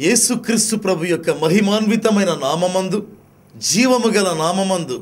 యేసుక్రీస్తు ప్రభు యొక్క మహిమాన్వితమైన నామమందు, జీవము గల నామమందు,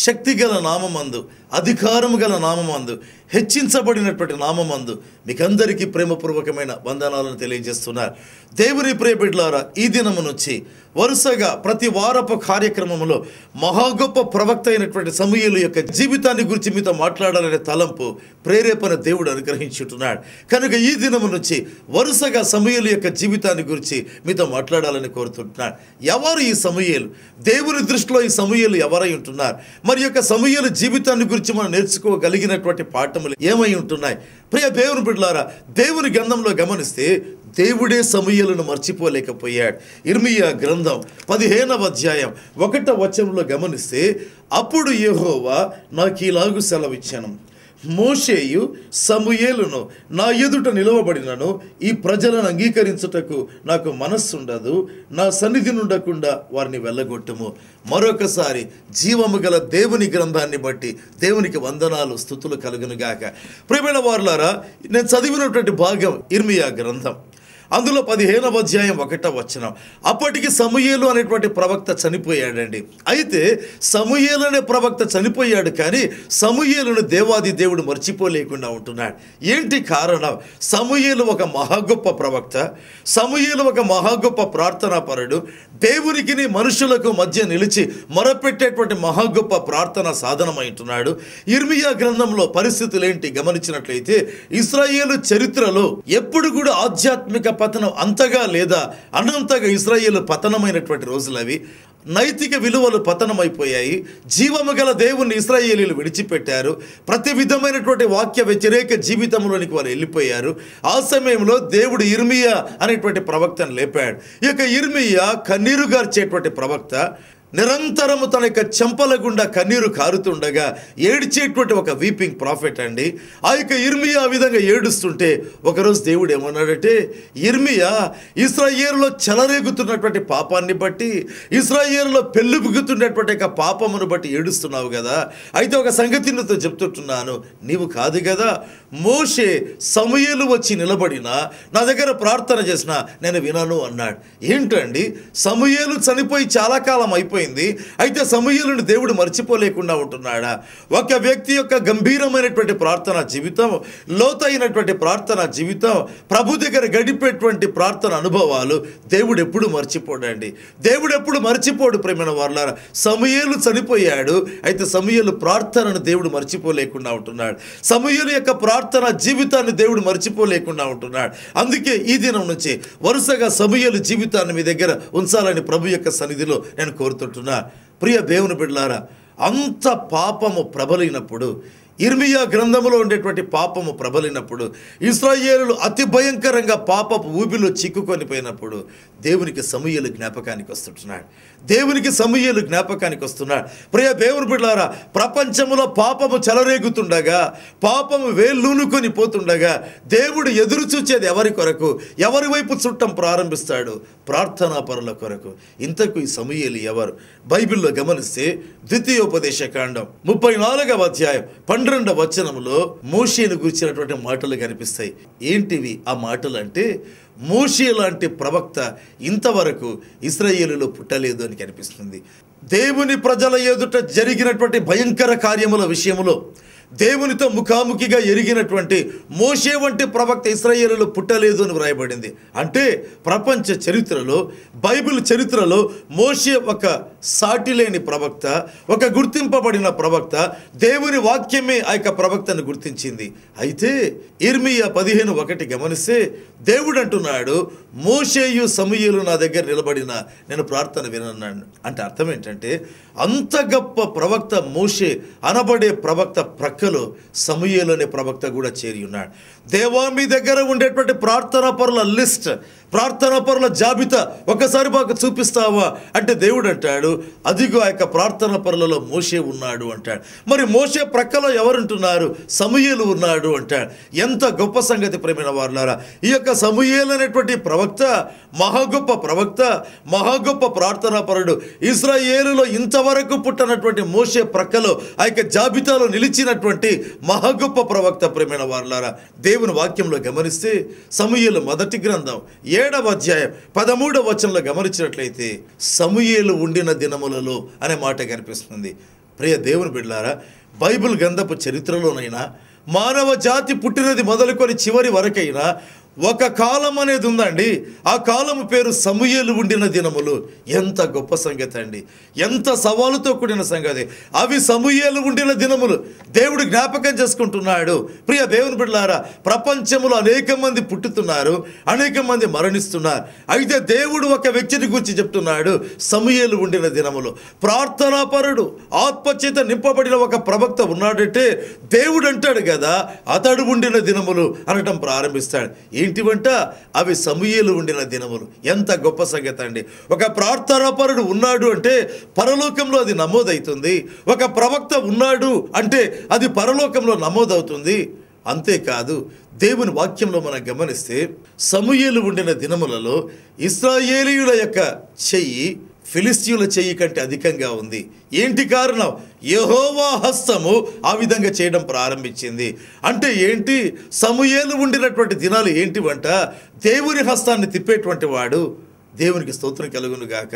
శక్తి గల నామమందు, అధికారము గల నామమందు, హెచ్చించబడినటువంటి నామమందు మీకందరికీ ప్రేమపూర్వకమైన వందనాలను తెలియజేస్తున్నారు. దేవుని ప్రియ బిడ్డలారా, ఈ దినము నుంచి వరుసగా ప్రతి వారపు కార్యక్రమంలో మహా గొప్ప ప్రవక్త అయినటువంటి సమూయేలు యొక్క జీవితాన్ని గురించి మీతో మాట్లాడాలనే తలంపు, ప్రేరేపణ దేవుడు అనుగ్రహించుంటున్నాడు. కనుక ఈ దినము నుంచి వరుసగా సమూయేలు యొక్క జీవితాన్ని గురించి మీతో మాట్లాడాలని కోరుతుంటున్నాడు. ఎవరు ఈ సమూయేలు? దేవుని దృష్టిలో ఈ సమూయేలు ఎవరై ఉంటున్నారు? మరి యొక్క సమూయేలు జీవితాన్ని గురించి మనం నేర్చుకోగలిగినటువంటి పాఠములు ఏమై ఉంటున్నాయి? ప్రియ దేవుని బిడ్డలారా, దేవుని గ్రంథంలో గమనిస్తే దేవుడే సమూయేలును మర్చిపోలేకపోయాడు. ఇర్మియా గ్రంథం 15వ అధ్యాయం 1వ వచనంలో గమనిస్తే, అప్పుడు యెహోవా నాకు ఇలాగు సెలవిచ్చాను, మోషేయు సమూయేలును నా ఎదుట నిలవబడినను ఈ ప్రజలను అంగీకరించుటకు నాకు మనస్సుండదు, నా సన్నిధి నుండకుండా వారిని వెళ్ళగొట్టుము. మరొకసారి జీవము గల దేవుని గ్రంథాన్ని బట్టి దేవునికి వందనాలు, స్తుతులు కలుగునుగాక. ప్రియమైన వారులారా, నేను చదివినటువంటి భాగం ఇర్మియా గ్రంథం, అందులో 15వ అధ్యాయం 1వ వచనం. అప్పటికి సమూయేలు అనేటువంటి ప్రవక్త చనిపోయాడండి. అయితే సమూయేలు అనే ప్రవక్త చనిపోయాడు, కానీ సమూయేలును దేవాది దేవుడు మర్చిపోలేకుండా ఉంటున్నాడు. ఏంటి కారణం? సమూయేలు ఒక మహా గొప్ప ప్రవక్త, సమూయేలు ఒక మహా గొప్ప ప్రార్థనాపరుడు, దేవునికి మనుషులకు మధ్య నిలిచి మొరపెట్టేటువంటి మహా గొప్ప ప్రార్థన సాధనమై ఉంటున్నాడు. ఇర్మియా గ్రంథంలో పరిస్థితులు ఏంటి గమనించినట్లయితే, ఇశ్రాయేలు చరిత్రలో ఎప్పుడు కూడా ఆధ్యాత్మిక పతనం అంతగా లేదా అనంతగా ఇశ్రాయేలు పతనమైనటువంటి రోజులు అవి. నైతిక విలువలు పతనమైపోయాయి. జీవము గల దేవుణ్ణి ఇశ్రాయేలీలు విడిచిపెట్టారు. ప్రతి విధమైనటువంటి వాక్య వ్యతిరేక జీవితంలోనికి వారు వెళ్ళిపోయారు. ఆ సమయంలో దేవుడు ఇర్మియా అనేటువంటి ప్రవక్తను లేపాడు. ఈ యొక్క ఇర్మియా కన్నీరు గార్చేటువంటి ప్రవక్త, నిరంతరము తన యొక్క చెంపల గుండా కన్నీరు కారుతుండగా ఏడ్చేటువంటి ఒక వీపింగ్ ప్రాఫిట్ అండి. ఆ యొక్క ఇర్మియా ఆ విధంగా ఏడుస్తుంటే ఒకరోజు దేవుడు ఏమన్నాడంటే, ఇర్మియా, ఇశ్రాయేలులో చెలరేగుతున్నటువంటి పాపాన్ని బట్టి, ఇశ్రాయేలులో పెళ్ళుబుగుతున్నటువంటి యొక్క పాపమును బట్టి ఏడుస్తున్నావు కదా. అయితే ఒక సంగతి నీతో చెప్తుంటున్నాను, నీవు కాదు కదా, మోషే సమూయేలు వచ్చి నిలబడినా నా దగ్గర ప్రార్థన చేసినా నేను వినను అన్నాడు. ఏంటండి, సమూయేలు చనిపోయి చాలా కాలం అయిపోయింది, అయితే సమూయేలును దేవుడు మర్చిపోలేకుండా ఉంటున్నాడా? ఒక వ్యక్తి యొక్క గంభీరమైనటువంటి ప్రార్థన జీవితం, లోతైనటువంటి ప్రార్థన జీవితం, ప్రభు దగ్గర గడిపేటువంటి ప్రార్థన అనుభవాలు దేవుడు ఎప్పుడు మర్చిపోడండి. దేవుడు ఎప్పుడు మర్చిపోడు. ప్రేమైన వారులారా, సమూయేలు చనిపోయాడు, అయితే సమూయేలు ప్రార్థనను దేవుడు మర్చిపోలేకుండా ఉంటున్నాడు. సమూయేలు యొక్క ప్రార్థన జీవితాన్ని దేవుడు మర్చిపోలేకుండా ఉంటున్నాడు. అందుకే ఈ దినం నుంచి వరుసగా సమూయేలు జీవితాన్ని మీ దగ్గర ఉంచాలని ప్రభు యొక్క సన్నిధిలో నేను కోరుతున్నాను. ప్రియ దేవుని బిడ్డలారా, అంత పాపము ప్రబలినప్పుడు, ఇర్మియా గ్రంథంలో ఉండేటువంటి పాపము ప్రబలినప్పుడు, ఇశ్రాయేలులు అతి భయంకరంగా పాపపు ఊబిలో చిక్కుకొని పోయినప్పుడు దేవునికి సమూయేలు జ్ఞాపకానికి వస్తుంటున్నాడు. దేవునికి సమూయేలు జ్ఞాపకానికి వస్తున్నాడు. ప్రియ దేవుని బిడ్డలారా, ప్రపంచంలో పాపము చెలరేగుతుండగా, పాపము వేళ్ళూనుకొని పోతుండగా దేవుడు ఎదురు చూచేది ఎవరి కొరకు? ఎవరి వైపు చుట్టం ప్రారంభిస్తాడు? ప్రార్థనా పరుల కొరకు. ఇంతకు ఈ సమూయేలు ఎవరు? బైబిల్లో గమనిస్తే ద్వితీయోపదేశ కాండం 34వ అధ్యాయం 12వ వచనంలో మోషేను గురించినటువంటి మాటలు కనిపిస్తాయి. ఏంటివి ఆ మాటలు అంటే, మోషే లాంటి ప్రవక్త ఇంతవరకు ఇశ్రాయేలులో పుట్టలేదు అని కనిపిస్తుంది. దేవుని ప్రజల ఎదుట జరిగినటువంటి భయంకర కార్యముల విషయంలో దేవునితో ముఖాముఖిగా ఎరిగినటువంటి మోషే వంటి ప్రవక్త ఇశ్రాయేలులో పుట్టలేదు అని వ్రాయబడింది. అంటే ప్రపంచ చరిత్రలో, బైబిల్ చరిత్రలో మోషే ఒక సాటిలేని ప్రవక్త, ఒక గుర్తింపబడిన ప్రవక్త. దేవుని వాక్యమే ఆ యొక్క ప్రవక్తను గుర్తించింది. అయితే ఇర్మియా 15:1 గమనిస్తే దేవుడు అంటున్నాడు, మోషేయు సమూయేలు నా దగ్గర నిలబడిన నేను ప్రార్థన వినన్నాను. అంటే అర్థం ఏంటంటే, అంత గొప్ప ప్రవక్త మోషే అనబడే ప్రవక్త ప్రక్కలో సమూయేలు అనే ప్రవక్త కూడా చేరి ఉన్నాడు. దేవా, మీ దగ్గర ఉండేటువంటి ప్రార్థనా పరుల లిస్ట్, ప్రార్థనా పరుల జాబితా ఒకసారి మాకు చూపిస్తావా అంటే దేవుడు అంటాడు, అదిగో ఆ యొక్క ప్రార్థనా పరులలో మోషే ఉన్నాడు అంటాడు. మరి మోషే ప్రక్కలో ఎవరుంటున్నారు? సమూయేలు ఉన్నాడు అంటాడు. ఎంత గొప్ప సంగతి ప్రేమైన వారులారా. ఈ యొక్క సమూయేలు అనేటువంటి ప్రవక్త మహా గొప్ప ప్రవక్త, మహా గొప్ప ప్రార్థనా పరుడు. ఇశ్రాయేలులో ఇంతవరకు పుట్టనటువంటి మోషే ప్రక్కలో ఆ యొక్క జాబితాలో నిలిచినటువంటి మహా గొప్ప ప్రవక్త ప్రేమైన వారులారా. దేవుని వాక్యంలో గమనిస్తే సమూయేలు మొదటి గ్రంథం 7వ అధ్యాయం 13వ వచనంలో గమనించినట్లయితే సమూయేలు ఉండిన దినములలో అనే మాట కనిపిస్తుంది. ప్రియ దేవుని బిడ్డలారా, బైబిల్ గ్రంథపు చరిత్రలోనైనా మానవ జాతి పుట్టినది మొదలుకొని చివరి వరకైనా ఒక కాలం అనేది ఉందండి. ఆ కాలము పేరు సమూయేలు ఉండిన దినములు. ఎంత గొప్ప సంగతి అండి, ఎంత సవాలుతో కూడిన సంగతి. అవి సమూయేలు ఉండిన దినములు దేవుడు జ్ఞాపకం చేసుకుంటున్నాడు. ప్రియ దేవుని బిడ్డలారా, ప్రపంచంలో అనేక మంది పుట్టుతున్నారు, అనేక మంది మరణిస్తున్నారు. అయితే దేవుడు ఒక వ్యక్తిని గురించి చెప్తున్నాడు, సమూయేలు ఉండిన దినములు. ప్రార్థనాపరుడు, ఆత్మచేత నింపబడిన ఒక ప్రవక్త ఉన్నాడంటే దేవుడు అంటాడు కదా, అతడు ఉండిన దినములు అనటం ప్రారంభిస్తాడు. ఏంటివంట? అవి సమూయేలు ఉండిన దినములు. ఎంత గొప్ప సంగతి అండి. ఒక ప్రార్థనాపరుడు ఉన్నాడు అంటే పరలోకంలో అది నమోదవుతుంది. ఒక ప్రవక్త ఉన్నాడు అంటే అది పరలోకంలో నమోదవుతుంది. అంతేకాదు, దేవుని వాక్యంలో మనం గమనిస్తే సమూయేలు ఉండిన దినములలో ఇశ్రాయేలీయుల యొక్క చెయ్యి ఫిలిస్తీయుల చెయ్యి కంటే అధికంగా ఉంది. ఏంటి కారణం? యెహోవా హస్తము ఆ విధంగా చేయడం ప్రారంభించింది. అంటే ఏంటి? సమూయేలు ఉండినటువంటి దినాలు ఏంటివంట? దేవుని హస్తాన్ని తిప్పేటువంటి వాడు. దేవునికి స్తోత్రం కలుగును గాక.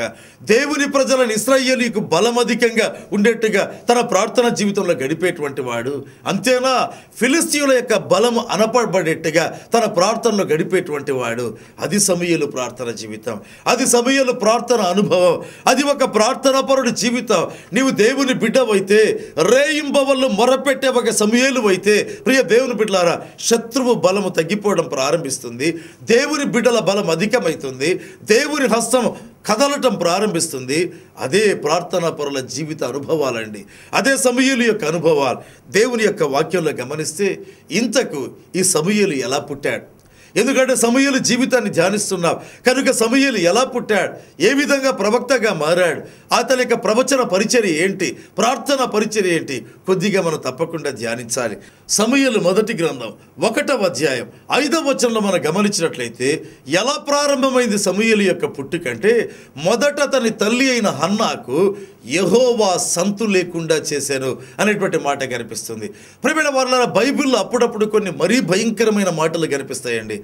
దేవుని ప్రజలను ఇశ్రాయేలీయులకు బలం అధికంగా ఉండేట్టుగా తన ప్రార్థన జీవితంలో గడిపేటువంటి వాడు. అంతేనా, ఫిలిస్తీయుల యొక్క బలము అనపడబడేట్టుగా తన ప్రార్థనలో గడిపేటువంటి వాడు. అది సమూయేలు ప్రార్థన జీవితం, అది సమూయేలు ప్రార్థన అనుభవం, అది ఒక ప్రార్థనాపరుడి జీవితం. నీవు దేవుని బిడ్డవైతే, రేయింబవళ్ళు మొరపెట్టే ఒక సమూయేలు అయితే, ప్రియ దేవుని బిడ్డలారా, శత్రువు బలము తగ్గిపోవడం ప్రారంభిస్తుంది. దేవుని బిడ్డల బలం అధికమవుతుంది. దేవుని హస్తం కదలటం ప్రారంభిస్తుంది. అదే ప్రార్థనా పరుల జీవిత అనుభవాలండి. అదే సమూయేలు యొక్క అనుభవాలు. దేవుని యొక్క వాక్యంలో గమనిస్తే ఇంతకు ఈ సమూయేలు ఎలా పుట్టాడు? ఎందుకంటే సమూయేలు జీవితాన్ని ధ్యానిస్తున్నాం కనుక సమూయేలు ఎలా పుట్టాడు, ఏ విధంగా ప్రవక్తగా మారాడు, అతని యొక్క ప్రవచన పరిచర్య ఏంటి, ప్రార్థన పరిచర్య ఏంటి, కొద్దిగా మనం తప్పకుండా ధ్యానించాలి. సమూయేలు మొదటి గ్రంథం 1వ అధ్యాయం 5వ వచనంలో మనం గమనించినట్లయితే ఎలా ప్రారంభమైంది సమూయేలు యొక్క పుట్టుకంటే, మొదట అతని తల్లి అయిన హన్నాకు యెహోవా సంతు లేకుండా చేశాను అనేటువంటి మాట కనిపిస్తుంది. ప్రియమైన వారలారా, బైబిల్లో అప్పుడప్పుడు కొన్ని మరీ భయంకరమైన మాటలు కనిపిస్తాయండి.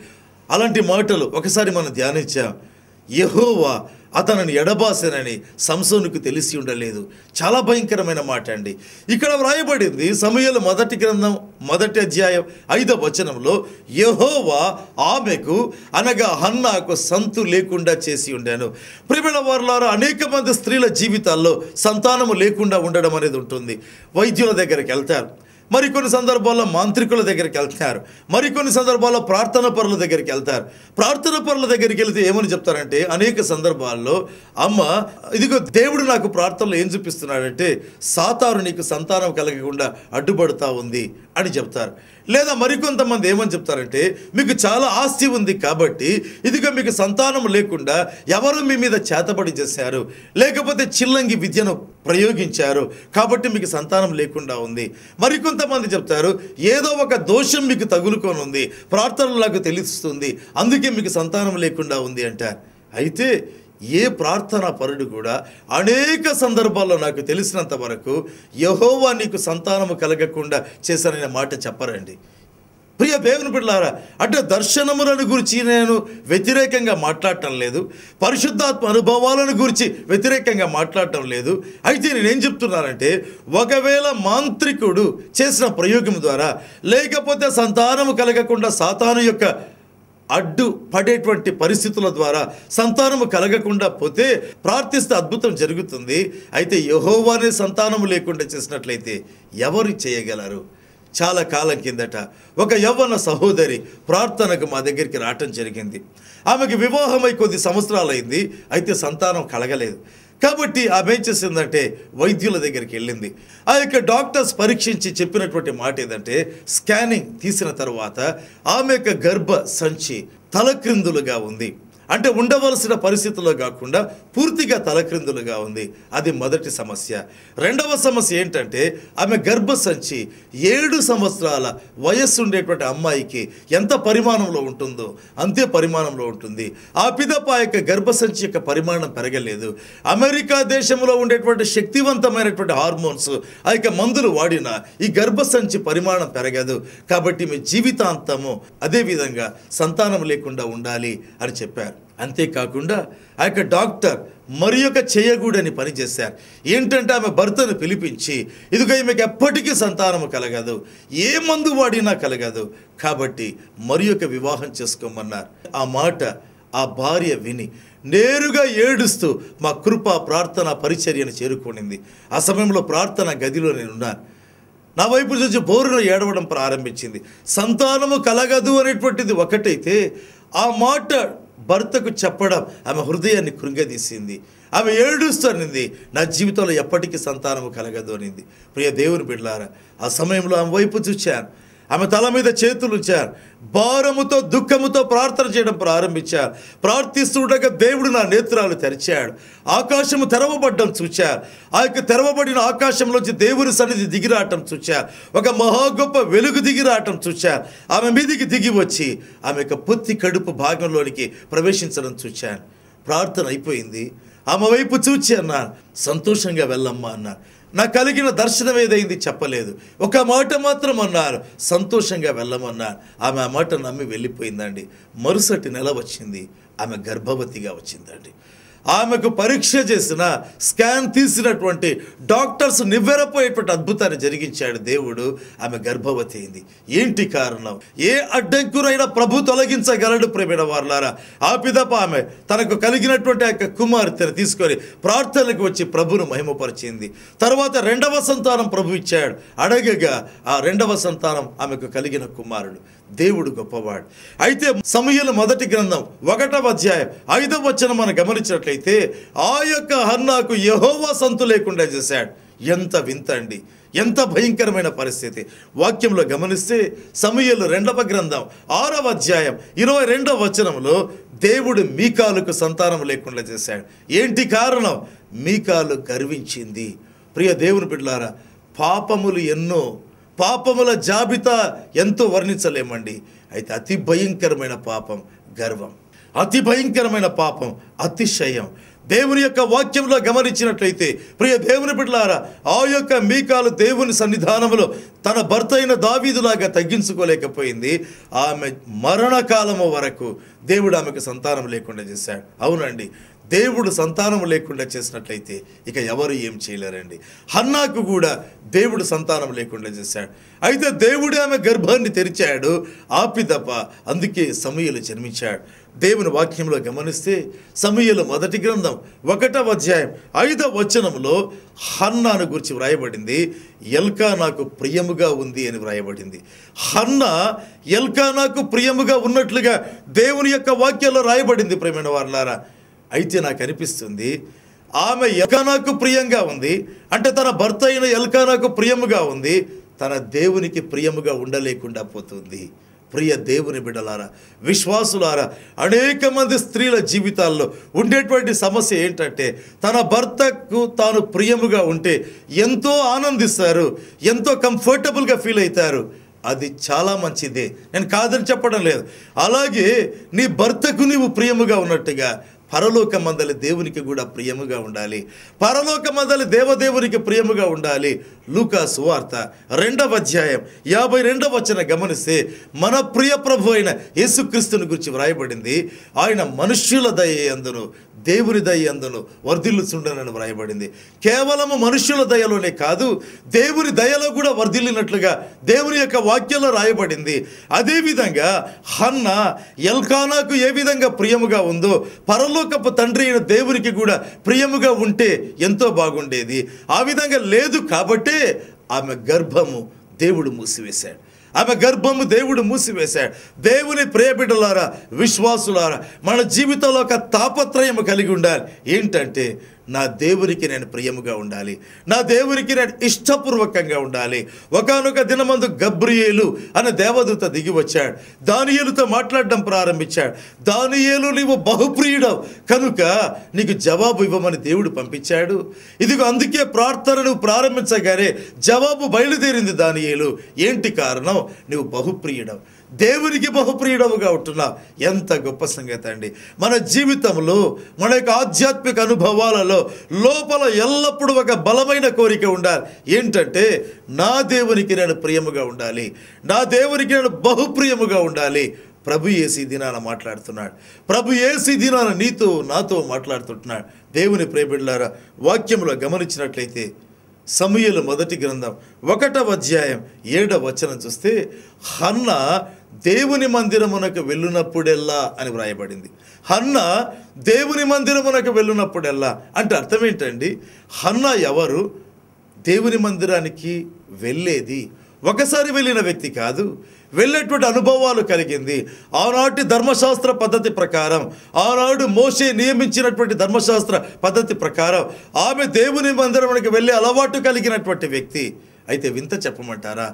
అలాంటి మాటలు ఒకసారి మనం ధ్యానించాం. యెహోవా అతనిని ఎడబాసెనని సంసోనుకు తెలిసి ఉండలేదు. చాలా భయంకరమైన మాట అండి. ఇక్కడ వ్రాయబడింది సమూయేలు మొదటి గ్రంథం 1వ అధ్యాయం 5వ వచనంలో, యెహోవా ఆమెకు అనగా హన్నాకు సంతు లేకుండా చేసి ఉండాను. ప్రియమైన వారలారా, అనేక మంది స్త్రీల జీవితాల్లో సంతానము లేకుండా ఉండడం అనేది ఉంటుంది. వైద్యుల దగ్గరికి వెళ్తారు, మరికొన్ని సందర్భాల్లో మాంత్రికుల దగ్గరికి వెళ్తారు, మరికొన్ని సందర్భాల్లో ప్రార్థన పరుల దగ్గరికి వెళ్తారు. ప్రార్థన పరుల దగ్గరికి వెళ్తే ఏమని చెప్తారంటే, అనేక సందర్భాల్లో అమ్మ ఇదిగో దేవుడు నాకు ప్రార్థనలో ఏం చూపిస్తున్నాడంటే సాతాను నీకు సంతానం కలగకుండా అడ్డుపడుతూ ఉంది అని చెప్తారు. లేదా మరికొంతమంది ఏమని చెప్తారంటే, మీకు చాలా ఆస్తి ఉంది కాబట్టి ఇదిగో మీకు సంతానం లేకుండా ఎవరు మీ మీద చేతబడి చేశారు, లేకపోతే చిల్లంగి విద్యను ప్రయోగించారు కాబట్టి మీకు సంతానం లేకుండా ఉంది. మరికొంతమంది చెప్తారు, ఏదో ఒక దోషం మీకు తగులుకొని ఉంది, ప్రార్థనలు నాకు తెలుస్తుంది, అందుకే మీకు సంతానం లేకుండా ఉంది అంటారు. అయితే ఏ ప్రార్థనా పరుడు కూడా అనేక సందర్భాల్లో నాకు తెలిసినంత వరకు యెహోవా నీకు సంతానము కలగకుండా చేశాననే మాట చెప్పరండి. ప్రియ దేవుని బిడ్డలారా, అంటే దర్శనములను గురించి నేను వ్యతిరేకంగా మాట్లాడటం లేదు, పరిశుద్ధాత్మ అనుభవాలను గురించి వ్యతిరేకంగా మాట్లాడటం లేదు. అయితే నేనేం చెప్తున్నానంటే, ఒకవేళ మాంత్రికుడు చేసిన ప్రయోగం ద్వారా లేకపోతే సంతానము కలగకుండా సాతాను యొక్క అడ్డు పడేటువంటి పరిస్థితుల ద్వారా సంతానము కలగకుండా పోతే ప్రార్థిస్తే అద్భుతం జరుగుతుంది. అయితే యెహోవానే సంతానము లేకుండా చేసినట్లయితే ఎవరు చేయగలరు? చాలా కాలం కిందట ఒక యవ్వన సహోదరి ప్రార్థనకు మా దగ్గరికి రావటం జరిగింది. ఆమెకి వివాహమై కొద్ది సంవత్సరాలు అయింది, అయితే సంతానం కలగలేదు. కాబట్టి ఆమె ఏం చేసిందంటే వైద్యుల దగ్గరికి వెళ్ళింది. ఆ యొక్క డాక్టర్స్ పరీక్షించి చెప్పినటువంటి మాట ఏదంటే, స్కానింగ్ తీసిన తర్వాత ఆమె యొక్క గర్భ సంచి తలక్రిందులుగా ఉంది. అంటే ఉండవలసిన పరిస్థితుల్లో కాకుండా పూర్తిగా తలక్రిందులుగా ఉంది. అది మొదటి సమస్య. రెండవ సమస్య ఏంటంటే ఆమె గర్భసంచి 7 సంవత్సరాల వయస్సు ఉండేటువంటి అమ్మాయికి ఎంత పరిమాణంలో ఉంటుందో అంతే పరిమాణంలో ఉంటుంది. ఆ పిదప యొక్క గర్భసంచి యొక్క పరిమాణం పెరగలేదు. అమెరికా దేశంలో ఉండేటువంటి శక్తివంతమైనటువంటి హార్మోన్స్ ఆ యొక్క మందులు వాడినా ఈ గర్భసంచి పరిమాణం పెరగదు. కాబట్టి మీ జీవితాంతము అదేవిధంగా సంతానం లేకుండా ఉండాలి అని చెప్పారు. అంతేకాకుండా ఆ యొక్క డాక్టర్ మరి యొక్క చేయకూడని పని చేశారు. ఏంటంటే ఆమె భర్తను పిలిపించి ఇదిగో ఈమెకు ఎప్పటికీ సంతానము కలగదు, ఏ మందు వాడినా కలగదు, కాబట్టి మరి యొక్క వివాహం చేసుకోమన్నారు. ఆ మాట ఆ భార్య విని నేరుగా ఏడుస్తూ మా కృప ప్రార్థన పరిచర్యను చేరుకునింది. ఆ సమయంలో ప్రార్థన గదిలో నేనున్నాను. నా వైపు చూసి బోరును ఏడవడం ప్రారంభించింది. సంతానము కలగదు అనేటువంటిది ఒకటైతే ఆ మాట భర్తకు చెప్పడం ఆమె హృదయాన్ని కృంగదీసింది. ఆమె ఏడుస్తూనింది, నా జీవితంలో ఎప్పటికీ సంతానము కలగదు అనింది. ప్రియ దేవుని బిడ్డలారా, ఆ సమయంలో ఆమె వైపు చూచాను. ఆమె తల మీద చేతులు ఉంచారు. భారముతో దుఃఖముతో ప్రార్థన చేయడం ప్రారంభించారు. ప్రార్థిస్తుండగా దేవుడు నా నేత్రాలు తెరిచాడు. ఆకాశము తెరవబడ్డం చూచారు. ఆ యొక్క తెరవబడిన ఆకాశంలోంచి దేవుని సన్నిధి దిగిరాటం చూచారు. ఒక మహా గొప్ప వెలుగు దిగిరాటం చూచారు. ఆమె మీదికి దిగి వచ్చి ఆమె యొక్క పొత్తి కడుపు భాగంలోనికి ప్రవేశించడం చూచాను. ప్రార్థన అయిపోయింది. ఆమె వైపు చూచి అన్నాను, సంతోషంగా వెళ్ళమ్మా అన్నాను. నాకు కలిగిన దర్శనం ఏదైంది చెప్పలేదు. ఒక మాట మాత్రం అన్నారు, సంతోషంగా వెళ్ళమన్నారు. ఆమె ఆ మాట నమ్మి వెళ్ళిపోయిందండి. మరుసటి నెల వచ్చింది, ఆమె గర్భవతిగా వచ్చిందండి. ఆమెకు పరీక్ష చేసిన స్కాన్ తీసినటువంటి డాక్టర్స్ నివ్వెరపోయేటువంటి అద్భుతాన్ని జరిగించాడు దేవుడు. ఆమె గర్భవతి అయింది. ఏంటి కారణం? ఏ అడ్డంకునైనా ప్రభు తొలగించగలడు ప్రేమైన వారలారా. ఆ పిదప ఆమె తనకు కలిగినటువంటి ఆ యొక్క కుమార్తెను తీసుకొని ప్రార్థనకు వచ్చి ప్రభును మహిమపరిచింది. తర్వాత 2వ సంతానం ప్రభు ఇచ్చాడు. అడగగా ఆ 2వ సంతానం ఆమెకు కలిగిన కుమారుడు. దేవుడు గొప్పవాడు. అయితే సమూయేలు మొదటి గ్రంథం 1వ అధ్యాయం 5వ వచనం మనం గమనించినట్లయితే ఆ యొక్క హన్నాకు యెహోవా సంతు లేకుండా చేశాడు. ఎంత వింత అండి, ఎంత భయంకరమైన పరిస్థితి. వాక్యంలో గమనిస్తే సమూయేలు 2వ గ్రంథం 6వ అధ్యాయం 22వ వచనంలో దేవుడు మీకాలుకు సంతానం లేకుండా చేశాడు. ఏంటి కారణం? మీకాలు గర్వించింది. ప్రియ దేవుని బిడ్డలారా, పాపములు ఎన్నో, పాపముల జాబితా ఎంతో వర్ణించలేమండి. అయితే అతి భయంకరమైన పాపం గర్వం, అతి భయంకరమైన పాపం అతిశయం. దేవుని యొక్క వాక్యంలో గమనించినట్లయితే ప్రియ దేవుని బిడ్డలారా, ఆ యొక్క మీకాలు దేవుని సన్నిధానంలో తన భర్త అయిన దావీదులాగా తగ్గించుకోలేకపోయింది. ఆమె మరణకాలము వరకు దేవుడు ఆమెకు సంతానం లేకుండా చేశాడు. అవునండి, దేవుడు సంతానం లేకుండా చేసినట్లయితే ఇక ఎవరు ఏం చేయలేరండి. హన్నాకు కూడా దేవుడు సంతానం లేకుండా చేశాడు. అయితే దేవుడే ఆమె గర్భాన్ని తెరిచాడు. ఆపిదప అందుకే సమూయేలు జన్మించాడు. దేవుని వాక్యంలో గమనిస్తే సమూయేలు మొదటి గ్రంథం 1వ అధ్యాయం 5వ వచనంలో హన్నాను గురించి వ్రాయబడింది. ఎల్కానాకు ప్రియముగా ఉంది అని వ్రాయబడింది. హన్నా ఎల్కానాకు ప్రియముగా ఉన్నట్లుగా దేవుని యొక్క వాక్యంలో రాయబడింది ప్రియమైన వారలారా. అయితే నాకు అనిపిస్తుంది ఆమె ఎల్కానాకు ప్రియంగా ఉంది అంటే తన భర్త అయిన ఎల్కానాకు ప్రియముగా ఉంది, తన దేవునికి ప్రియముగా ఉండలేకుండా పోతుంది. ప్రియ దేవుని బిడ్డలారా, విశ్వాసులారా, అనేక మంది స్త్రీల జీవితాల్లో ఉండేటువంటి సమస్య ఏంటంటే తన భర్తకు తాను ప్రియముగా ఉంటే ఎంతో ఆనందిస్తారు, ఎంతో కంఫర్టబుల్గా ఫీల్ అవుతారు. అది చాలా మంచిదే, నేను కాదని చెప్పడం లేదు. అలాగే నీ భర్తకు నీవు ప్రియముగా ఉన్నట్టుగా పరలోకమందలి దేవునికి కూడా ప్రియముగా ఉండాలి. పరలోకమందలి దేవదేవునికి ప్రియముగా ఉండాలి. లూకా సువార్త 2వ అధ్యాయం 52వ వచనం గమనిస్తే మన ప్రియ ప్రభు అయిన యేసుక్రీస్తుని గురించి వ్రాయబడింది. ఆయన మనుష్యుల దయ యందును దేవుని దయ యందును వర్ధిల్లుచుండనని వ్రాయబడింది. కేవలము మనుష్యుల దయలోనే కాదు, దేవుని దయలో కూడా వర్ధిల్లినట్లుగా దేవుని యొక్క వాక్యంలో రాయబడింది. అదేవిధంగా హన్నా ఎల్కానాకు ఏ విధంగా ప్రియముగా ఉందో పరలోకపు తండ్రి అయిన దేవునికి కూడా ప్రియముగా ఉంటే ఎంతో బాగుండేది. ఆ విధంగా లేదు కాబట్టే ఆమె గర్భము దేవుడు మూసివేశాడు. ఆమె గర్భము దేవుడు మూసివేశాడు. దేవుని ప్రియబిడ్డలారా, విశ్వాసులారా, మన జీవితంలో ఒక తాపత్రయం కలిగి ఉండాలి. ఏంటంటే నా దేవునికి నేను ప్రియముగా ఉండాలి, నా దేవునికి నేను ఇష్టపూర్వకంగా ఉండాలి. ఒకానొక దినమందు గబ్రియేలు అనే దేవదూత దిగి వచ్చాడు. దానియేలుతో మాట్లాడడం ప్రారంభించాడు. దానియేలు, నీవు బహుప్రియుడవు కనుక నీకు జవాబు ఇవ్వమని దేవుడు పంపించాడు. ఇదిగో అందుకే ప్రార్థన నువ్వు ప్రారంభించగానే జవాబు బయలుదేరింది. దానియేలు, ఏంటి కారణం? నువ్వు బహుప్రియుడవు, దేవునికి బహుప్రియుడవుగా ఉంటున్నావు. ఎంత గొప్ప సంగతి అండి. మన జీవితంలో, మన యొక్క ఆధ్యాత్మిక అనుభవాలలో లోపల ఎల్లప్పుడూ ఒక బలమైన కోరిక ఉండాలి. ఏంటంటే నా దేవునికి నేను ప్రియముగా ఉండాలి, నా దేవునికి నేను బహుప్రియముగా ఉండాలి. ప్రభు యేసు ఈ దినాన మాట్లాడుతున్నాడు. ప్రభు యేసు ఈ దినాన నీతో నాతో మాట్లాడుతుంటున్నాడు. దేవుని ప్రియబిడ్డలారా, వాక్యంలో గమనించినట్లయితే సమూయేలు మొదటి గ్రంథం 1వ అధ్యాయం 7వ వచనం చూస్తే హన్నా దేవుని మందిరమునకు వెళ్ళినప్పుడెల్లా అని వ్రాయబడింది. హన్నా దేవుని మందిరమునకు వెళ్ళినప్పుడెల్లా అంటే అర్థం ఏంటండి? హన్నా ఎవరు? దేవుని మందిరానికి వెళ్ళేది ఒకసారి వెళ్ళిన వ్యక్తి కాదు, వెళ్ళేటువంటి అనుభవాలు కలిగింది. ఆనాటి ధర్మశాస్త్ర పద్ధతి ప్రకారం, ఆనాడు మోషే నియమించినటువంటి ధర్మశాస్త్ర పద్ధతి ప్రకారం ఆమె దేవుని మందిరానికి వెళ్ళే అలవాటు కలిగినటువంటి వ్యక్తి. అయితే వింత చెప్పమంటారా?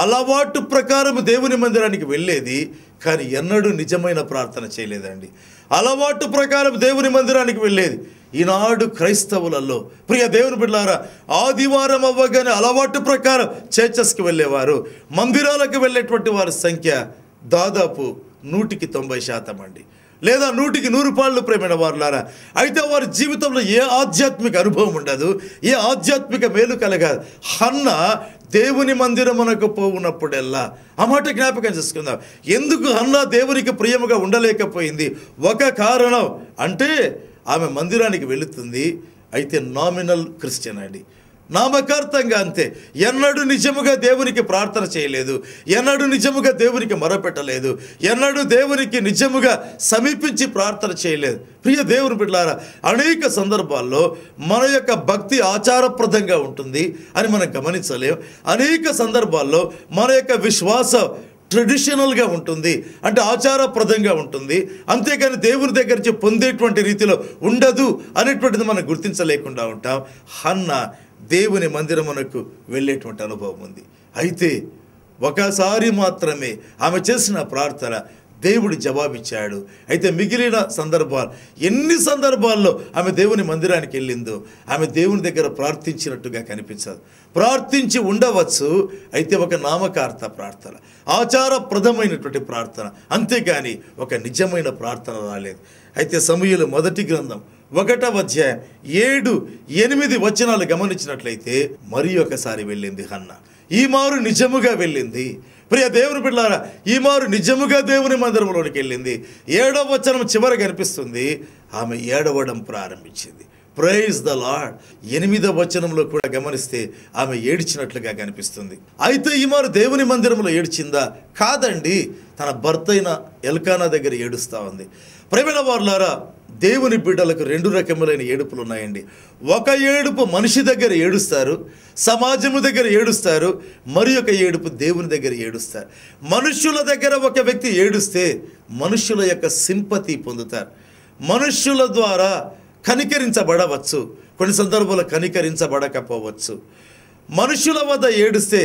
అలవాటు ప్రకారం దేవుని మందిరానికి వెళ్ళేది, కానీ ఎన్నడూ నిజమైన ప్రార్థన చేయలేదండి. అలవాటు ప్రకారం దేవుని మందిరానికి వెళ్ళేది. ఈనాడు క్రైస్తవులలో ప్రియ దేవుని బిడ్డలారా, ఆదివారం అవ్వగానే అలవాటు ప్రకారం చర్చెస్కి వెళ్ళేవారు, మందిరాలకు వెళ్ళేటువంటి వారి సంఖ్య దాదాపు 190% అండి, లేదా 100% ప్రేమైన వారులారా. అయితే వారి జీవితంలో ఏ ఆధ్యాత్మిక అనుభవం ఉండదు, ఏ ఆధ్యాత్మిక మేలు కలగదు. హన్నా దేవుని మందిరమునకు పోవునప్పుడెల్లా, ఆ మాట జ్ఞాపకం చేసుకుందాం. ఎందుకు హన్నా దేవునికి ప్రియముగా ఉండలేకపోయింది? ఒక కారణం అంటే ఆమె మందిరానికి వెళుతుంది, అయితే నామినల్ క్రిస్టియన్ అండి, నామకార్థంగా అంతే. ఎన్నడూ నిజముగా దేవునికి ప్రార్థన చేయలేదు, ఎన్నడూ నిజముగా దేవునికి మొరపెట్టలేదు, ఎన్నడూ దేవునికి నిజముగా సమీపించి ప్రార్థన చేయలేదు. ప్రియ దేవుని బిడ్డలారా, అనేక సందర్భాల్లో మన యొక్క భక్తి ఆచారప్రదంగా ఉంటుంది అని మనం గమనించలేం. అనేక సందర్భాల్లో మన యొక్క విశ్వాసం ట్రెడిషనల్గా ఉంటుంది, అంటే ఆచారప్రదంగా ఉంటుంది, అంతేకాని దేవుని దగ్గర నుంచి పొందేటువంటి రీతిలో ఉండదు అనేటువంటిది మనం గుర్తించలేకుండా ఉంటాం. హన్నా దేవుని మందిరమునకు వెళ్ళేటువంటి అనుభవం ఉంది. అయితే ఒకసారి మాత్రమే ఆమె చేసిన ప్రార్థన దేవుడు జవాబిచ్చాడు. అయితే మిగిలిన సందర్భాలు, ఎన్ని సందర్భాల్లో ఆమె దేవుని మందిరానికి వెళ్ళిందో ఆమె దేవుని దగ్గర ప్రార్థించినట్టుగా కనిపించదు. ప్రార్థించి ఉండవచ్చు, అయితే ఒక నామకార్థ ప్రార్థన, ఆచారప్రదమైనటువంటి ప్రార్థన, అంతేగాని ఒక నిజమైన ప్రార్థన రాలేదు. అయితే సమూయేలు మొదటి గ్రంథం 1వ అధ్యాయం 7-8 వచనాలు గమనించినట్లయితే మరి ఒకసారి వెళ్ళింది హన్నా. ఈ మారు నిజముగా వెళ్ళింది. ప్రియ దేవుని బిడ్డలారా, ఈ మారు నిజముగా దేవుని మందిరంలోనికి వెళ్ళింది. 7వ వచనం చివర కనిపిస్తుంది, ఆమె ఏడవడం ప్రారంభించింది. Praise the lord. 8వ వచనంలో కూడా గమనిస్తే ఆమె ఏడ్చినట్లుగా కనిపిస్తుంది. అయితే ఈ మారు దేవుని మందిరంలో ఏడ్చిందా? కాదండి, తన భర్త అయిన ఎల్కానా దగ్గర ఏడుస్తూ ఉంది. ప్రియమైన వారులారా, దేవుని బిడ్డలకు 2 రకములైన ఏడుపులు ఉన్నాయండి. ఒక ఏడుపు మనిషి దగ్గర ఏడుస్తారు, సమాజము దగ్గర ఏడుస్తారు, మరి ఒక ఏడుపు దేవుని దగ్గర ఏడుస్తారు. మనుష్యుల దగ్గర ఒక వ్యక్తి ఏడుస్తే మనుష్యుల యొక్క సింపతి పొందుతారు, మనుష్యుల ద్వారా కనికరించబడవచ్చు, కొన్ని సందర్భాల్లో కనికరించబడకపోవచ్చు. మనుషుల వద్ద ఏడుస్తే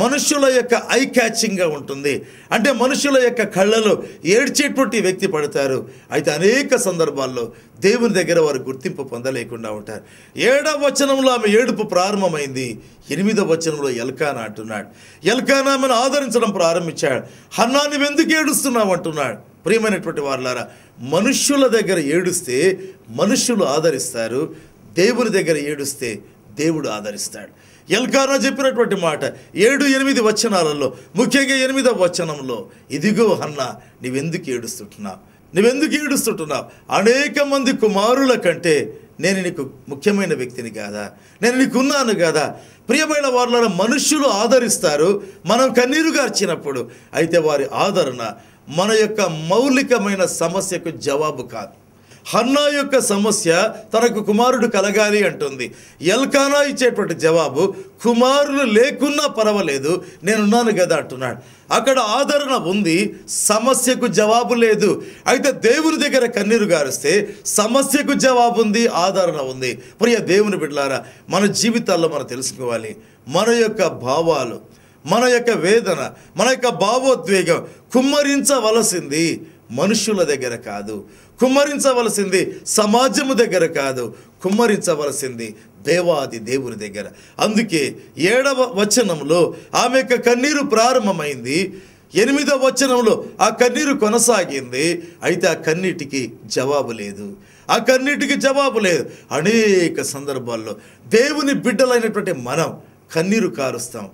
మనుషుల యొక్క ఐ క్యాచింగ్గా ఉంటుంది, అంటే మనుషుల యొక్క కళ్ళలో ఏడ్చేటువంటి వ్యక్తి పడతారు. అయితే అనేక సందర్భాల్లో దేవుని దగ్గర వారు గుర్తింపు పొందలేకుండా ఉంటారు. 7వ వచనంలో ఆమె ఏడుపు ప్రారంభమైంది. 8వ వచనంలో ఎల్కానా అంటున్నాడు. ఎల్కానా ఆమెను ఆదరించడం ప్రారంభించాడు. హన్నా, నువ్వెందుకు ఏడుస్తున్నావు అంటున్నాడు. ప్రియమైనటువంటి వారులారా, మనుష్యుల దగ్గర ఏడుస్తే మనుష్యులు ఆదరిస్తారు, దేవుని దగ్గర ఏడుస్తే దేవుడు ఆదరిస్తాడు. ఎల్కానా చెప్పినటువంటి మాట 7-8 వచనాలలో, ముఖ్యంగా 8వ వచనంలో, ఇదిగో హన్నా, నువ్వెందుకు ఏడుస్తుంటున్నావు? అనేక మంది కుమారుల కంటే నేను నీకు ముఖ్యమైన వ్యక్తిని కాదా? నేను నీకున్నాను కదా? ప్రియమైన వారులారా, మనుష్యులు ఆదరిస్తారు మనం కన్నీరు గార్చినప్పుడు. అయితే వారి ఆదరణ మన యొక్క మౌలికమైన సమస్యకు జవాబు కాదు. హన్నా యొక్క సమస్య తనకు కుమారుడు కలగాలి అంటుంది. ఎల్కానా ఇచ్చేటువంటి జవాబు, కుమారులు లేకున్నా పర్వాలేదు, నేనున్నాను కదా అంటున్నాడు. అక్కడ ఆదరణ ఉంది, సమస్యకు జవాబు లేదు. అయితే దేవుని దగ్గర కన్నీరు గారిస్తే సమస్యకు జవాబు ఉంది, ఆదరణ ఉంది. ప్రియ దేవుని బిడ్డలారా, మన జీవితాల్లో మనం తెలుసుకోవాలి, మన యొక్క భావాలు, మన యొక్క వేదన, మన యొక్క భావోద్వేగం కుమ్మరించవలసింది మనుషుల దగ్గర కాదు, కుమ్మరించవలసింది సమాజము దగ్గర కాదు, కుమ్మరించవలసింది దేవాది దేవుని దగ్గర. అందుకే 7వ వచనంలో ఆమె యొక్క కన్నీరు ప్రారంభమైంది, 8వ వచనంలో ఆ కన్నీరు కొనసాగింది. అయితే ఆ కన్నీటికి జవాబు లేదు, ఆ కన్నీటికి జవాబు లేదు. అనేక సందర్భాల్లో దేవుని బిడ్డలైనటువంటి మనం కన్నీరు కారుస్తాం,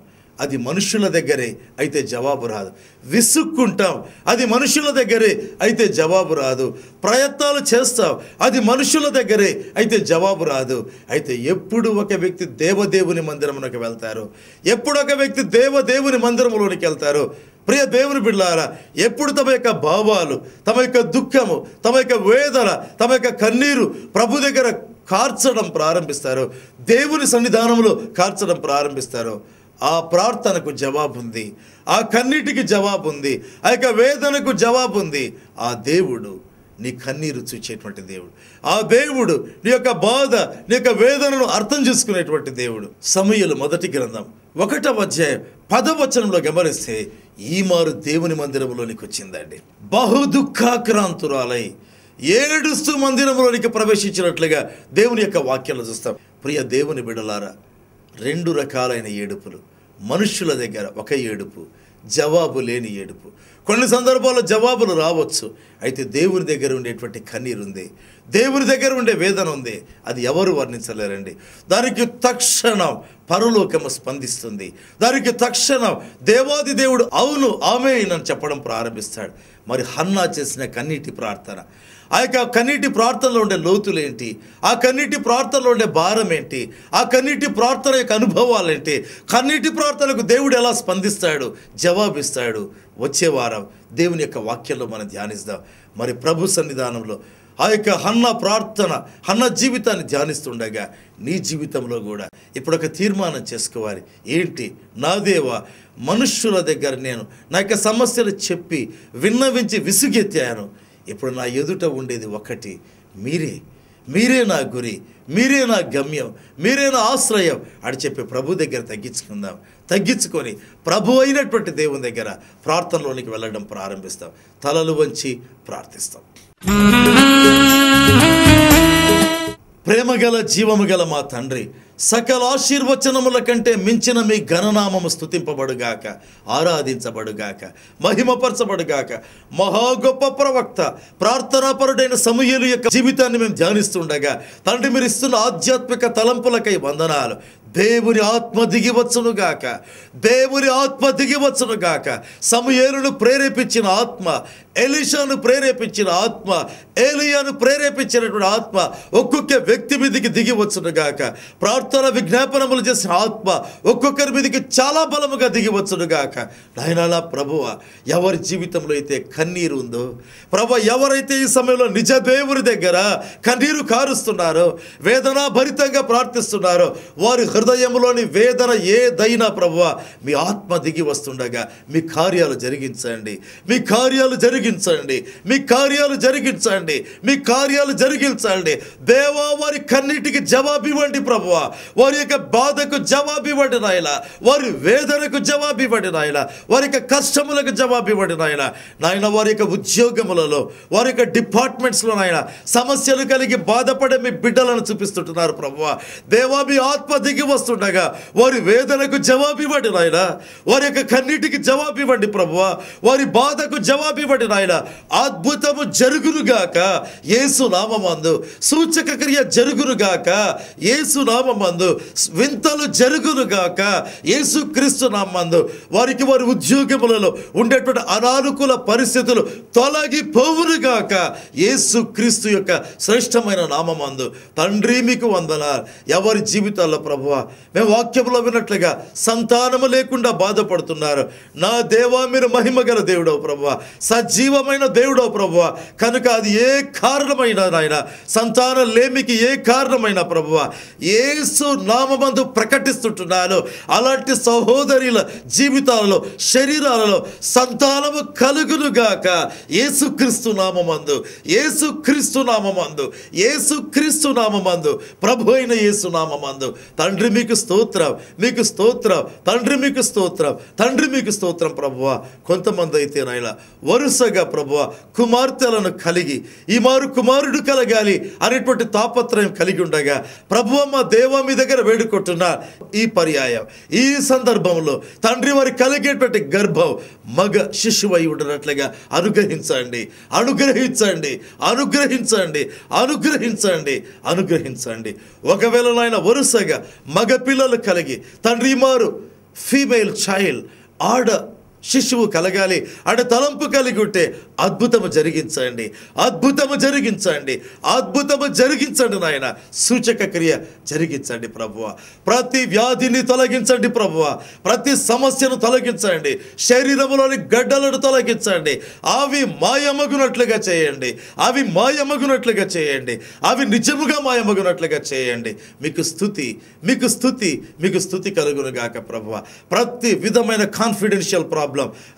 అది మనుషుల దగ్గరే, అయితే జవాబు రాదు. విసుక్కుంటాం, అది మనుషుల దగ్గరే, అయితే జవాబు రాదు. ప్రయత్నాలు చేస్తాం, అది మనుషుల దగ్గరే, అయితే జవాబు రాదు. అయితే ఎప్పుడు ఒక వ్యక్తి దేవదేవుని మందిరంలోకి వెళ్తారో, ఎప్పుడు ఒక వ్యక్తి దేవదేవుని మందిరంలోనికి వెళ్తారో, ప్రియ దేవుని బిడ్డలారా, ఎప్పుడు తమ యొక్క భావాలు, తమ యొక్క దుఃఖము, తమ యొక్క వేదన, తమ యొక్క కన్నీరు ప్రభు దగ్గర కార్చడం ప్రారంభిస్తారో, దేవుని సన్నిధానంలో కార్చడం ప్రారంభిస్తారో, ఆ ప్రార్థనకు జవాబు ఉంది, ఆ కన్నీటికి జవాబు ఉంది, ఆ యొక్క వేదనకు జవాబు ఉంది. ఆ దేవుడు నీ కన్నీరు చూచేటువంటి దేవుడు, ఆ దేవుడు నీ యొక్క బాధ, నీ యొక్క వేదనను అర్థం చేసుకునేటువంటి దేవుడు. సమూయేలు మొదటి గ్రంథం 1వ అధ్యాయం 10వ వచనంలో గమనిస్తే ఈ మారు దేవుని మందిరంలోనికి వచ్చిందండి. బహు దుఃఖాక్రాంతురాలై ఏడుస్తూ మందిరంలోనికి ప్రవేశించినట్లుగా దేవుని యొక్క వాక్యాలు చూస్తాం. ప్రియ దేవుని బిడ్డలారా, 2 రకాలైన ఏడుపులు. మనుషుల దగ్గర ఒక ఏడుపు, జవాబు లేని ఏడుపు. కొన్ని సందర్భాల్లో జవాబులు రావచ్చు, అయితే దేవుని దగ్గర ఉండేటువంటి కన్నీరు ఉంది, దేవుని దగ్గర ఉండే వేదన ఉంది, అది ఎవరు వర్ణించలేరండి. దానికి తక్షణం పరలోకము స్పందిస్తుంది, దానికి తక్షణం దేవాది దేవుడు అవును ఆమేన్ అని చెప్పడం ప్రారంభిస్తాడు. మరి హన్నా చేసిన కన్నీటి ప్రార్థన, ఆ యొక్క కన్నీటి ప్రార్థనలో ఉండే లోతులు ఏంటి, ఆ కన్నీటి ప్రార్థనలో ఉండే భారం ఏంటి, ఆ కన్నీటి ప్రార్థన యొక్క అనుభవాలు ఏంటి, కన్నీటి ప్రార్థనకు దేవుడు ఎలా స్పందిస్తాడు, జవాబిస్తాడు. వచ్చే వారం దేవుని యొక్క వాక్యంలో మనం ధ్యానిస్తాం. మరి ప్రభు సన్నిధానంలో ఆ యొక్క హన్నా ప్రార్థన, హన్నా జీవితాన్ని ధ్యానిస్తుండగా నీ జీవితంలో కూడా ఇప్పుడు ఒక తీర్మానం చేసుకోవాలి. ఏంటి, నా దేవా, మనుష్యుల దగ్గర నేను నా యొక్క సమస్యలు చెప్పి విన్నవించి విసుగెత్తాను. ఇప్పుడు నా ఎదుట ఉండేది ఒకటి, మీరే నా గురి, మీరే నా గమ్యం, మీరే నా ఆశ్రయం అని చెప్పి ప్రభు దగ్గర తగ్గించుకుందాం. తగ్గించుకొని ప్రభు అయినటువంటి దేవుని దగ్గర ప్రార్థనలోనికి వెళ్ళడం ప్రారంభిస్తాం. తలలు వంచి ప్రార్థిస్తాం. ప్రేమగల జీవము గల మా తండ్రి, సకల ఆశీర్వచనముల కంటే మించిన మీ ఘననామము స్తుతింపబడుగాక, ఆరాధించబడుగాక, మహిమపరచబడుగాక. మహా గొప్ప ప్రవక్త, ప్రార్థనాపరుడైన సమూయేలు యొక్క జీవితాన్ని మేము ధ్యానిస్తుండగా తండ్రి, మీరు ఇస్తున్న ఆధ్యాత్మిక తలంపులకై వందనాలు. దేవుని ఆత్మ దిగివచ్చునుగాక, దేవుని ఆత్మ దిగివచ్చునుగాక. సమూయేలును ప్రేరేపించిన ఆత్మ, ఎలీషాను ప్రేరేపించిన ఆత్మ, ఏలియాను ప్రేరేపించినటువంటి ఆత్మ ఒక్కొక్క వ్యక్తి మీదకి దిగివచ్చునుగాక. ప్రార్థన విజ్ఞాపనములు చేసిన ఆత్మ ఒక్కొక్కరి మీదకి చాలా బలముగా దిగివచ్చునుగాక. నాయనా ప్రభువ, ఎవరి జీవితంలో అయితే కన్నీరు ఉందో ప్రభు, ఎవరైతే ఈ సమయంలో నిజ దేవుని దగ్గర కన్నీరు కారుస్తున్నారో, వేదనా భరితంగా ప్రార్థిస్తున్నారో, వారి హృదయంలోని వేదన ఏదైనా ప్రభువ మీ ఆత్మ దిగి వస్తుండగా మీ కార్యాలు జరిగించండి, మీ కార్యాలు జరిగించండి, మీ కార్యాలు జరిగించండి, మీ కార్యాలు జరిగించండి. దేవా, వారి కన్నిటికి జవాబు ఇవ్వండి ప్రభువ, వారి యొక్క బాధకు జవాబు ఇవ్వండి నాయన, వారి వేదనకు జవాబు ఇవ్వండి నాయన, వారి యొక్క కష్టములకు జవాబు ఇవ్వండి నాయన. నాయన, వారి యొక్క ఉద్యోగములలో, వారి యొక్క డిపార్ట్మెంట్స్లో నాయన సమస్యలు కలిగి బాధపడే మీ బిడ్డలను చూపిస్తుంటున్నారు ప్రభువ. దేవా, మీ ఆత్మ దిగి వస్తుండగా వారి వేదనకు జవాబు ఇవ్వండి నాయన, వారి యొక్క కన్నీటికి జవాబు ఇవ్వండి ప్రభువ, వారి బాధకు జవాబు ఇవ్వండి నాయన. అద్భుతము జరుగునుగాక యేసు నామమందు, సూచక క్రియ జరుగునుగాక యేసు నామమందు, వింతలు జరుగునుగాక యేసు క్రీస్తు నామమందు. వారికి వారి ఉద్యోగములలో ఉండేటువంటి అనానుకూల పరిస్థితులు తొలగిపోవునుగాక యేసు క్రీస్తు యొక్క శ్రేష్టమైన నామమందు. తండ్రి, మీకు వందనాలు. ఎవరి జీవితాల్లో ప్రభువ మేము వాక్యంలో విన్నట్లుగా సంతానము లేకుండా బాధపడుతున్నారు, నా దేవా, మీరు మహిమగల దేవుడవు ప్రభువ, సజీవ జీవమైన దేవుడో ప్రభువా, కనుక అది ఏ కారణమైన నాయన, సంతాన లేమికి ఏ కారణమైన ప్రభువా, యేసు నామమందు ప్రకటిస్తుంటున్నాను. అలాంటి సహోదరుల జీవితాలలో, శరీరాలలో సంతానము కలుగునుగాక. యేసుక్రీస్తు నామమందు, యేసుక్రీస్తు నామమందు, యేసుక్రీస్తు నామమందు, ప్రభు అయిన యేసు నామమందు. తండ్రి మీకు స్తోత్రం, మీకు స్తోత్రం తండ్రి, మీకు స్తోత్రం తండ్రి, మీకు స్తోత్రం ప్రభువా. కొంతమంది అయితే నాయన వరుసగా ప్రభువా కుమార్తెలను కలిగి ఈ మారు కుమారుడు కలగాలి అనేటువంటి తాపత్రయం కలిగి ఉండగా ప్రభువా మా దేవా మీ దగ్గర వేడుకుంటున్నా. ఈ పర్యాయం, ఈ సందర్భంలో తండ్రి వారి కలిగేటువంటి గర్భం మగ శిశువై ఉండనట్లుగా అనుగ్రహించండి, అనుగ్రహించండి, అనుగ్రహించండి, అనుగ్రహించండి, అనుగ్రహించండి. ఒకవేళ నాయన వరుసగా మగ పిల్లలు కలిగి తండ్రి మారు ఫీమేల్ చైల్డ్, ఆడ శిశువు కలగాలి ఆడ తలంపు కలిగి ఉంటే అద్భుతము జరిగించండి, అద్భుతము జరిగించండి, అద్భుతము జరిగించండి నాయన. సూచక క్రియ జరిగించండి ప్రభువా. ప్రతి వ్యాధిని తొలగించండి ప్రభువా, ప్రతి సమస్యను తొలగించండి, శరీరంలోని గడ్డలను తొలగించండి. అవి మాయమగునట్లుగా చేయండి, అవి మాయమగునట్లుగా చేయండి, అవి నిజముగా మాయమగునట్లుగా చేయండి. మీకు స్తుతి, మీకు స్తుతి, మీకు స్తుతి కలుగును గాక ప్రభువా. ప్రతి విధమైన కాన్ఫిడెన్షియల్ ప్రాబ్లం,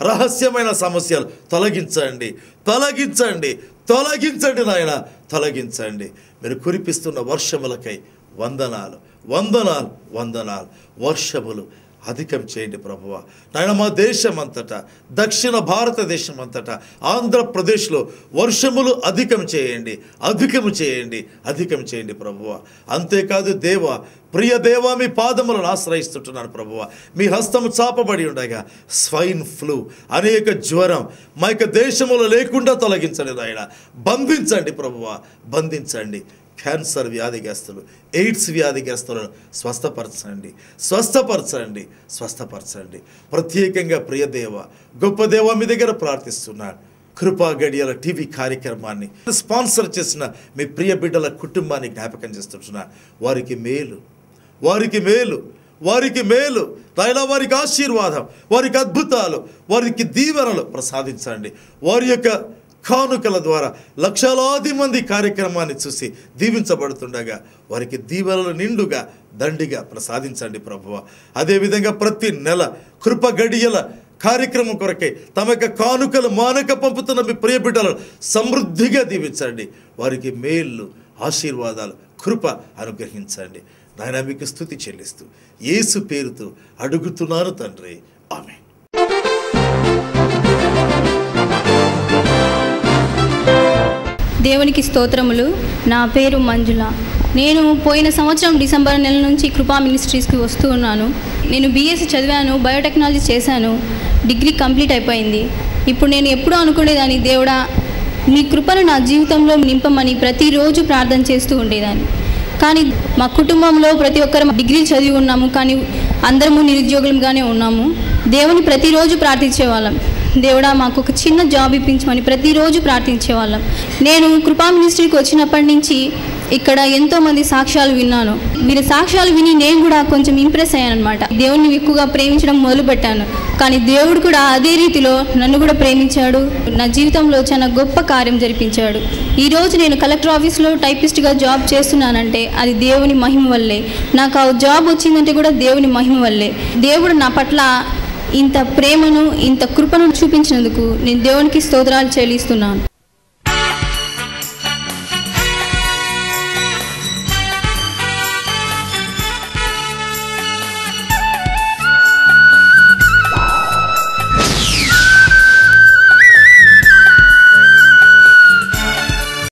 రహస్యమైన సమస్యలు తొలగించండి, తొలగించండి, తొలగించండి నాయన, తొలగించండి. మీరు కురిపిస్తున్న వర్షములకై వందనాలు, వందనాలు, వందనాలు. వర్షములు అధికం చేయండి ప్రభువా. నాయన మా దేశం అంతటా, దక్షిణ భారతదేశం అంతటా, ఆంధ్రప్రదేశ్లో వర్షములు అధికం చేయండి, అధికము చేయండి, అధికం చేయండి ప్రభువా. అంతేకాదు దేవా, ప్రియ దేవా, మీ పాదములను ఆశ్రయిస్తుంటున్నాను ప్రభువా. మీ హస్తము చాపబడి ఉండగా స్వైన్ ఫ్లూ అనేక జ్వరం మా యొక్క దేశంలో లేకుండా తొలగించండి నాయన, బంధించండి ప్రభువా, బంధించండి. క్యాన్సర్ వ్యాధిగ్రస్తులు, ఎయిడ్స్ వ్యాధిగ్రస్తులను స్వస్థపరచండి, స్వస్థపరచండి, స్వస్థపరచండి. ప్రత్యేకంగా ప్రియదేవ, గొప్ప దేవ మీ దగ్గర ప్రార్థిస్తున్నాను. కృపా గడియల టీవీ కార్యక్రమాన్ని స్పాన్సర్ చేసిన మీ ప్రియ బిడ్డల కుటుంబాన్ని జ్ఞాపకం చేస్తున్నాను. వారికి మేలు, వారికి మేలు, వారికి మేలు నాయనా, వారికి ఆశీర్వాదం, వారికి అద్భుతాలు, వారికి దీవెనలు ప్రసాదించండి. వారి యొక్క కానుకల ద్వారా లక్షలాది మంది కార్యక్రమాన్ని చూసి దీవించబడుతుండగా వారికి దీవెనలు నిండుగా దండిగా ప్రసాదించండి ప్రభువా. అదేవిధంగా ప్రతి నెల కృప గడియల కార్యక్రమం కొరకై తమ యొక్క కానుకలు మానక పంపుతున్న మీ ప్రియ బిడ్డలను సమృద్ధిగా దీవించండి. వారికి మేళ్ళు, ఆశీర్వాదాలు, కృప అనుగ్రహించండి నాయన. మీకు స్తుతి చెల్లిస్తూ యేసు పేరుతో అడుగుతున్నాను తండ్రి, ఆమేన్. దేవునికి స్తోత్రములు. నా పేరు మంజుల. నేను పోయిన సంవత్సరం డిసెంబర్ నెల నుంచి కృపా మినిస్ట్రీస్కి వస్తూ ఉన్నాను. నేను బీఎస్సీ చదివాను, బయోటెక్నాలజీ చేశాను, డిగ్రీ కంప్లీట్ అయిపోయింది. ఇప్పుడు నేను ఎప్పుడూ అనుకునేదాన్ని, దేవుడా నీ కృపను నా జీవితంలో నింపమని ప్రతిరోజు ప్రార్థన చేస్తూ ఉండేదాన్ని. కానీ మా కుటుంబంలో ప్రతి ఒక్కరు డిగ్రీ చదివి ఉన్నాము, కానీ అందరము నిరుద్యోగులుగానే ఉన్నాము. దేవుని ప్రతిరోజు ప్రార్థించేవాళ్ళం, దేవుడా మాకు ఒక చిన్న జాబ్ ఇప్పించమని ప్రతిరోజు ప్రార్థించేవాళ్ళం. నేను కృపా మినిస్ట్రీకి వచ్చినప్పటి నుంచి ఇక్కడ ఎంతోమంది సాక్ష్యాలు విన్నాను. వీరి సాక్ష్యాలు విని నేను కూడా కొంచెం ఇంప్రెస్ అయ్యాను అనమాట. దేవుడిని ఎక్కువగా ప్రేమించడం మొదలుపెట్టాను. కానీ దేవుడు కూడా అదే రీతిలో నన్ను కూడా ప్రేమించాడు, నా జీవితంలో చాలా గొప్ప కార్యం జరిపించాడు. ఈరోజు నేను కలెక్టర్ ఆఫీస్లో టైపిస్ట్గా జాబ్ చేస్తున్నానంటే అది దేవుని మహిమ వల్లే. నాకు ఆ జాబ్ వచ్చిందంటే కూడా దేవుని మహిమ వల్లే. దేవుడు నా పట్ల ఇంత ప్రేమను, ఇంత కృపను చూపించినందుకు నేను దేవునికి స్తోత్రాలు చెల్లిస్తున్నాను.